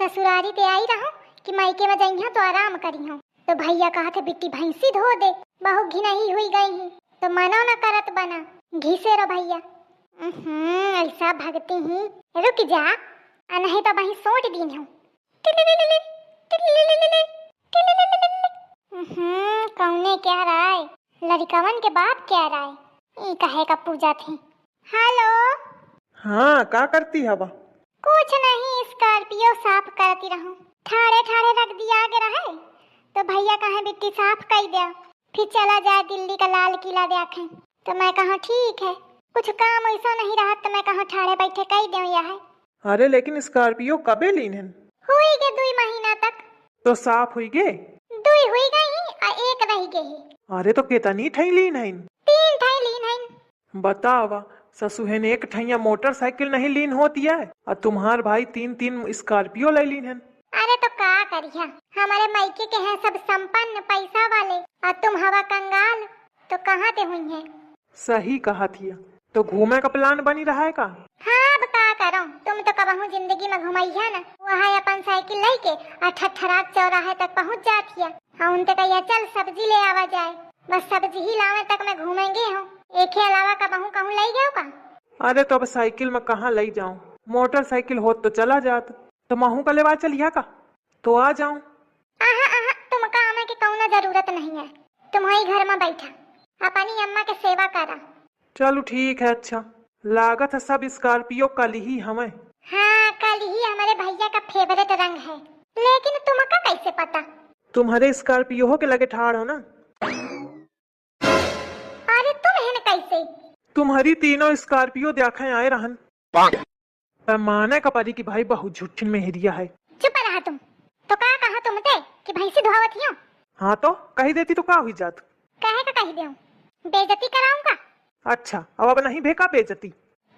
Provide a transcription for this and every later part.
ससुरारी ते आई रहूं कि मायके में जइहा तो आराम करिहा। तो भैया कहा थे बिट्टी भैंसी धो दे, बहु घिनही हुई गई ही तो मनो न करत बना घिसे रो भैया। ऐसा भगती ही रुक जा, नहीं तो वही सोट दिन हूँ। कौने क्या राय, लड़कवन के बाप क्या राय, ई कहे का पूजा थी। हेलो। हाँ, का करती हवा? कुछ नहीं, स्कॉर्पियो साफ करती रहूं। ठाड़े ठाड़े रख दिया आगे रहे तो भैया कहे बिट्टी साफ कर दे, फिर चला जाए दिल्ली का लाल किला देखे। तो मैं कहा ठीक है, कुछ काम ऐसा नहीं रहा तो मैं कहा ठाड़े बैठे कह दे यह। अरे लेकिन स्कॉर्पियो कबे लीन है? हुई गे 2 महीना तक। तो साफ हुई गे? 2 हुई गई और 1 रह गई। अरे तो कितनी ठई लीन है? 3 ठई लीन है। बतावा, ससुहन एक ठैया मोटरसाइकिल नहीं लीन होती है और तुम्हार भाई 3 स्कॉर्पियो ले लीन है। अरे तो का करिया, हमारे मायके के हैं सब संपन्न पैसा वाले और तुम हवा कंगाल, तो कहाँ ते हुई है? सही कहा थिया। तो घूमे का प्लान बनी रहा है का? हाँ, अब का करो, तुम तो कबहू जिंदगी में घुमाई है ना। वहाँ अपन साइकिल लेके और ठठरात चौराहे तक पहुँच जाती है। हाँ, उनसे कहिए चल सब्जी ले आवा जाए, बस सब्जी ही लाने तक में घूमेंगे हम, एक ही अलावा कबहू कहूँ ले गए का? अरे तो अब साइकिल में कहाँ ले जाऊं, मोटरसाइकिल हो तो चला जात, तो महू का लेवा चलिया का तो आ जाऊं। तुम काम है कि कहूँ जरूरत नहीं है, तुम्हारी घर में बैठा अपनी अम्मा के सेवा करा। चलो ठीक है। अच्छा लागत है सब स्कॉर्पियो कल ही हमें। हाँ, कल ही हमारे भैया का फेवरेट रंग है, लेकिन तुमका कैसे पता? तुम्हारे स्कॉर्पियो हो के लगे ठाड़ हो ना। अरे तुम है न कैसे? तुम्हारी तीनों स्कॉर्पियो देखे आए रहन। माने का परी की भाई बहुत झूठिन में हिरिया है। चुप रहा तुम। तो का कहा तुमते कि भैंसी धोवत हियो? हाँ तो कही देती तो का हुई जात? कहे का कही देऊं, बेइज्जती कराऊंगा। अच्छा अब नहीं भेका बेइज्जती?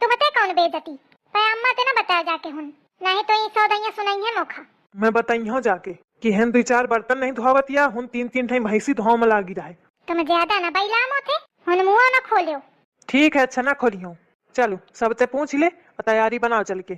तुमते कौन बेइज्जती? पर अम्मा ते ना बताया जाके हुन, नहीं तो ये सौदैया सुनाई है मोखा। मैं बताई हो जाके कि हेन 2-4 बर्तन नहीं धोवत या हुन 3 ठे भैंसी धोव में लागी रहे। तुम ज्यादा ना बैलामो थे, हुन मुंह ना खोलियो। ठीक है, अच्छा ना खोलियो। चलो सबसे पूछ ले और तैयारी बनाओ चल के।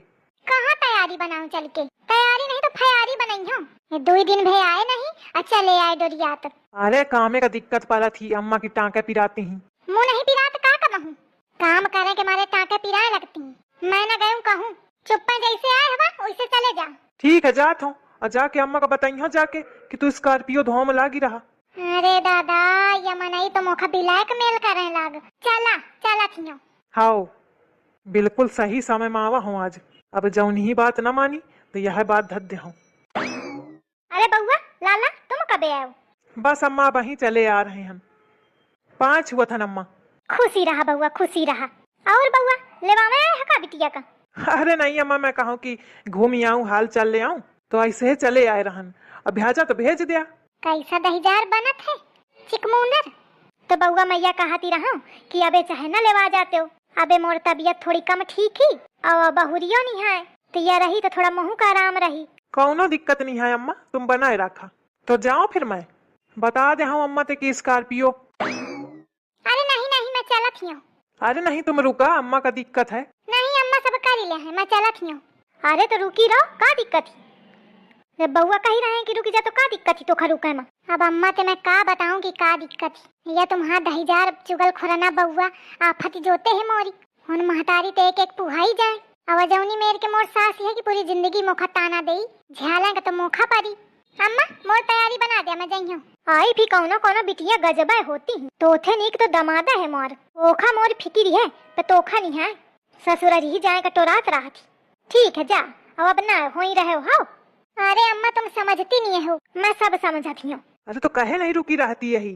कहाँ तैयारी बनाऊं चल के? तैयारी नहीं तो फयारी बनाई हो। ये 2 दिन भे आए नहीं, अच्छा ले आए डोरियात। अरे कामे का दिक्कत पाला थी, अम्मा की टाँके पिराती ही। मुँह नहीं पिरात का कहूँ, काम करे के मारे टाँके पिराए लगती। मैं न गयूं कहूँ, चुप्पा जैसे आए हवा वैसे चले जा। ठीक है जात हूँ, और जाके अम्मा का बताई हो जाके कि तू स्कॉर्पियो धोव में लागी रहा। अरे दादा, यमनई तो मोखा बिलायक मेल करे लाग। चला चला थियो। हाओ बिल्कुल सही समय में आवा हूँ आज। अब जौन ही बात न मानी तो यह बात धद दे हूँ। अरे बउआ लाला, तुम कबे आयो? बस अम्मा वहीं चले आ रहे हैं। 5 हुआ था अम्मा। खुशी रहा बउआ, खुशी रहा। और बउआ लेवावे आए है का बिटिया का? अरे नहीं अम्मा, मैं कहूँ कि घूम आऊँ, हाल चल ले आऊँ, तो ऐसे ही चले आए रहन। अब भेजा तो भेज दिया। कैसा दहीजार बनत है चिकमुंदर। तो बउआ मैया कहती रहा कि अबे चाहे न लेवा जाते हो, अबे मोर तबीयत थोड़ी कम ठीक ही और बहुरियो नहीं है, तो यह रही तो थोड़ा मुँह का आराम रही। कौनो दिक्कत नहीं है अम्मा, तुम बनाए रखा तो जाओ। फिर मैं बता दे हूँ अम्मा ते की स्कॉर्पियो। अरे नहीं नहीं, मैं चलत हियो। अरे नहीं तुम रुका, अम्मा का दिक्कत है। नहीं अम्मा सब कर ही ले है, मैं चलत हियो। अरे तो रुकी रहो, का दिक्कत है? जब बउआ कही रहे हैं कि रुकी जा तो का दिक्कत ही तो खरुके में। अब अम्मा ते मैं का बताऊं कि का दिक्कत है? या तुम्हारा दहीजार चुगल खुरना बउआ आफत जोते है मोरी। हुन महतारी ते एक पुहाई जाए, आवाजौनी मेर के मोर सास है कि पूरी जिंदगी मोखा ताना देई, झेलेंगे तो मोखा परी। अम्मा मोर तैयारी बना दे, मैं जइयो। आई भी कौनो कौनो बिटिया गजबा होती है, तोथे नीक तो दमादा है मोर। ओखा मोर फिकिर है पर तोखा नहीं है, ससुरारी ही जाए का टोरात रहा थी। ठीक है जा, अब ना हो ही रहे हो। अरे अम्मा तुम समझती नहीं हो, मैं सब समझती हूँ। अरे तो कहे नहीं रुकी रहती यही।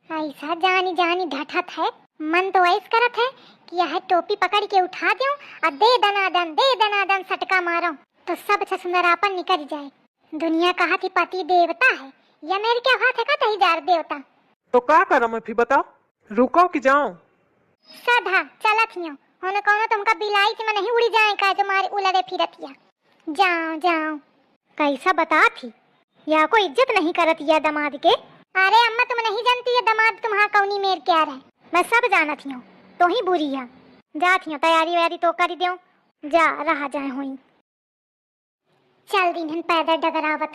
ऐसा जानी जानी ढठत है, मन तो ऐस करत है कि यह टोपी पकड़ के उठा दूं और दे दनादन सटका मारो तो सब छसुंदरापन निकल जाए। दुनिया कहा थी पति देवता है, या मेरे क्या हाथ है का दहीजार देवता। तो का करो मैं फिर बताओ, रुको कि जाऊं? सदा चलत हियो, होने कौनो तुमका बिलाई में नहीं उड़ी जाए का जो मारे उलरे फिरतिया। जाओ जाओ। कैसा बता थी, या कोई इज्जत नहीं करती है दमाद के। अरे अम्मा तुम नहीं जानती है दमाद तुम्हारा कौनी मेर क्या रहे, मैं सब जानत हूँ। तो ही बुरी है, जात हूँ तैयारी वैयारी तो कर दो, जा रहा जाए हुई। चल दिन पैदल डगरावत।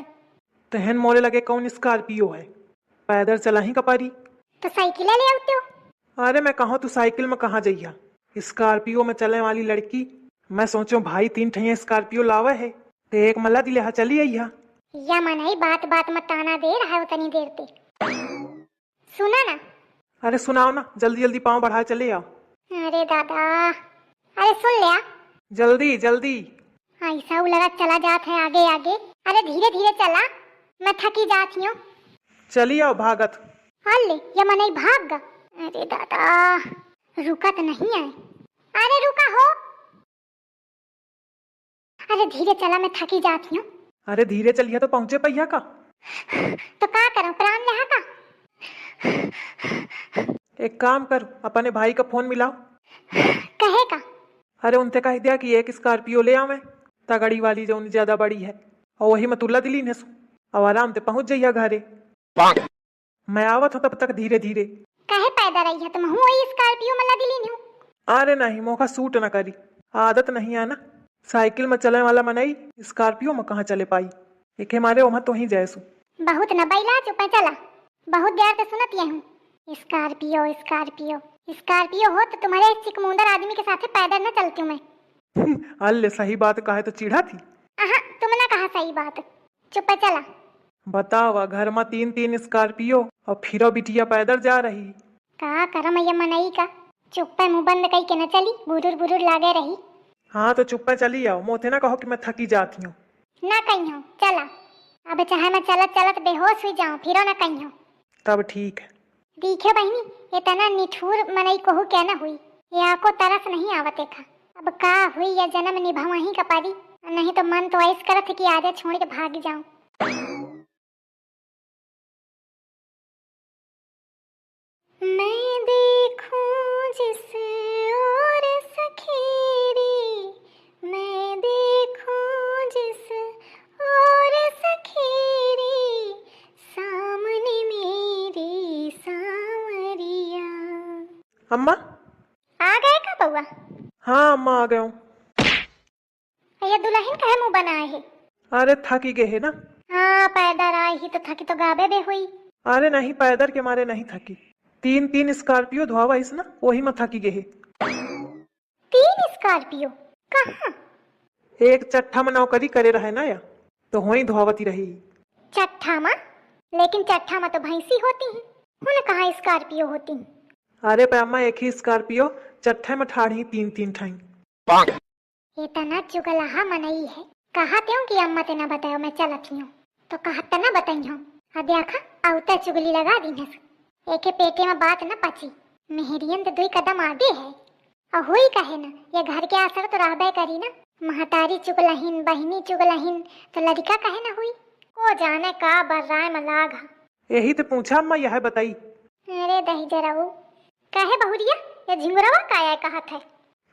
तहन मोरे लगे कौन स्कॉर्पियो है, पैदल चला ही कपारी। तो साइकिल ले आते हो। अरे मैं कहूँ तू साइकिल में कहाँ जइया, स्कॉर्पियो में चलने वाली लड़की। मैं सोचो भाई 3 ठैया स्कॉर्पियो लावे है तो एक मल्ला दिले हा चली अइहा। या मनाई बात बात में ताना दे रहा है उतनी देर पे। सुना ना। अरे सुनाओ ना, जल्दी जल्दी पाँव बढ़ा चले आओ। अरे दादा, अरे सुन लिया। जल्दी जल्दी। ऐसा लगा चला जात है आगे आगे। अरे धीरे धीरे चला, मैं थकी जाती हूँ। चली आओ भागत। अल्ले ये मनाई भाग गा। अरे दादा, रुका तो नहीं आए। अरे रुका हो। अरे धीरे चला, मैं थकी जाती हूँ। अरे धीरे चलिए तो पहुंचे पहिया का। तो क्या करूं, प्राण लहा का। एक काम कर, अपने भाई का फोन मिलाओ। कहे का। अरे उनसे कह दिया कि एक स्कॉर्पियो ले आवे, तगड़ी वाली जो ज्यादा बड़ी है, और वही मतुल्ला दिली ने अब आराम से पहुंच जाइया घरे। मैं आवत हूँ तब तक धीरे धीरे। कहे पैदा रही है तुम, हूँ वही स्कॉर्पियो मला दिली नहीं। अरे नहीं, मौका सूट न करी, आदत नहीं है ना। साइकिल में चलने वाला मनई स्कॉर्पियो में कहाँ चले पाई। एक हमारे वहां तो ही जैसू बहुत न बैला चुप है। चला, बहुत देर से सुनत ये हूँ स्कॉर्पियो स्कॉर्पियो स्कॉर्पियो हो तो तुम्हारे चिकमुंदर आदमी के साथ पैदल न चलती हूँ मैं। अल्ले सही बात कहे तो चिढ़ा थी। तुमने कहा सही बात, चुप है। चला। बताओ, घर में 3 स्कॉर्पियो और फिरो बिटिया पैदल जा रही। का करम ये मनई का, चुप है, मुंह बंद कई के न चली, बुरुर बुरुर लागे रही। हाँ तो चुप चली आओ, मोथे ना कहो कि मैं थकी जाती हूँ। ना कहीं हो, चला। अब चाहे मैं चलत चलत बेहोश हुई जाऊं, फिरो ना कहीं हो। तब ठीक है। दिखे बहनी, ये तना निठुर मनई कहू क्या न हुई, ये आको तरस नहीं आवते था। अब का हुई या जन्म निभावा ही कपारी, नहीं तो मन तो ऐस करत कि आजा छोड़ के भाग जाऊं। मैं देखूं जिस और सखेरी, मैं देखूं जिस और सखेरी, सामने मेरी सांवरिया। अम्मा आ गए का बउआ? हाँ अम्मा आ गए हूँ। ये दुल्हन का मुंह बनाए है। अरे थकी गए है ना। हाँ पैदल आई ही तो थकी तो गाबे बे हुई। अरे नहीं, पैदल के मारे नहीं थकी, 3 स्कॉर्पियो धोवा इस ना, वही में थकी गए है। 3 स्कॉर्पियो कहाँ? एक चट्ठा में नौकरी करे रहे ना या, तो वही धोवती रही। चट्ठा में? लेकिन चट्ठा में तो भैंसी होती है, उन्हें कहाँ स्कॉर्पियो होती है। अरे पे अम्मा एक ही स्कॉर्पियो चट्ठे में ठाड़ी 3 ठाई। इतना चुगलाहा मनई है। कहा त्यों कि अम्मा ते ना बतायो मैं चलत हूँ, तो कहा तना बताई हूँ। अब देखा औता चुगली लगा दी नस। एके पेटे में बात न पची, मेहरियन तो 2 कदम आगे है। और हुई कहे ना, ये घर के असर तो रहबे करी ना। महतारी चुगलहीन, बहनी चुगलहीन, तो लड़का कहे ना हुई। को जाने का बर्राय में लाग। यही तो पूछा अम्मा, यह बताई। अरे दही जराऊ कहे बहुरिया, ये झिंगुरवा काया कहत है।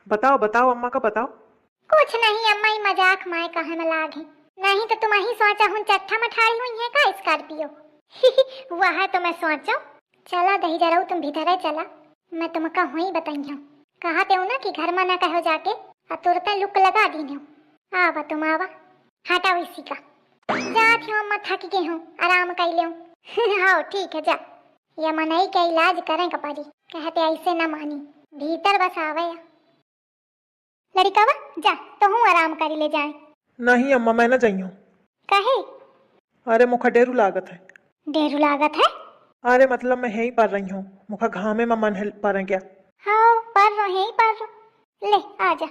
बताओ बताओ अम्मा का बताओ। कुछ नहीं अम्मा, ही मजाक माए कहे में लाग है। नहीं तो तुम ही सोचा हूँ चट्ठा में ठाड़ी हुई है का स्कॉर्पियो। हुआ है तो मैं सोचो। चला दही जराऊ तुम भीतर है, चला मैं तुमका हुई बताई हूँ। कहते हो ना कि घर में ना कहो जाके, और तुरंत लुक लगा दी हूँ। आवा तुम आवा, हटाओ इसी का। जाती हूँ अम्मा, थक गई हूँ, आराम कर ले। हाँ ठीक है, जा। या मनई का इलाज करें कपारी, कहते ऐसे न मानी, भीतर बस आवे। लड़कावा जा, तो हूँ आराम करी ले जाए। नहीं अम्मा मैं न जाइयो। कहे? अरे मुखा डेरू लागत है। डेरू लागत है? अरे मतलब मैं यहीं पर रही हूँ, मुखा घामे में मन है पर क्या। हाँ पर रहो, यहीं पर रहो। ले आजा।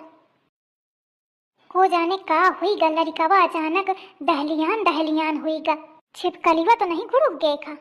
को जाने का हुई गा लड़कावा, अचानक दहलियान दहलियान हुई गा। छिपकलीवा तो नहीं घुड़क गए खा।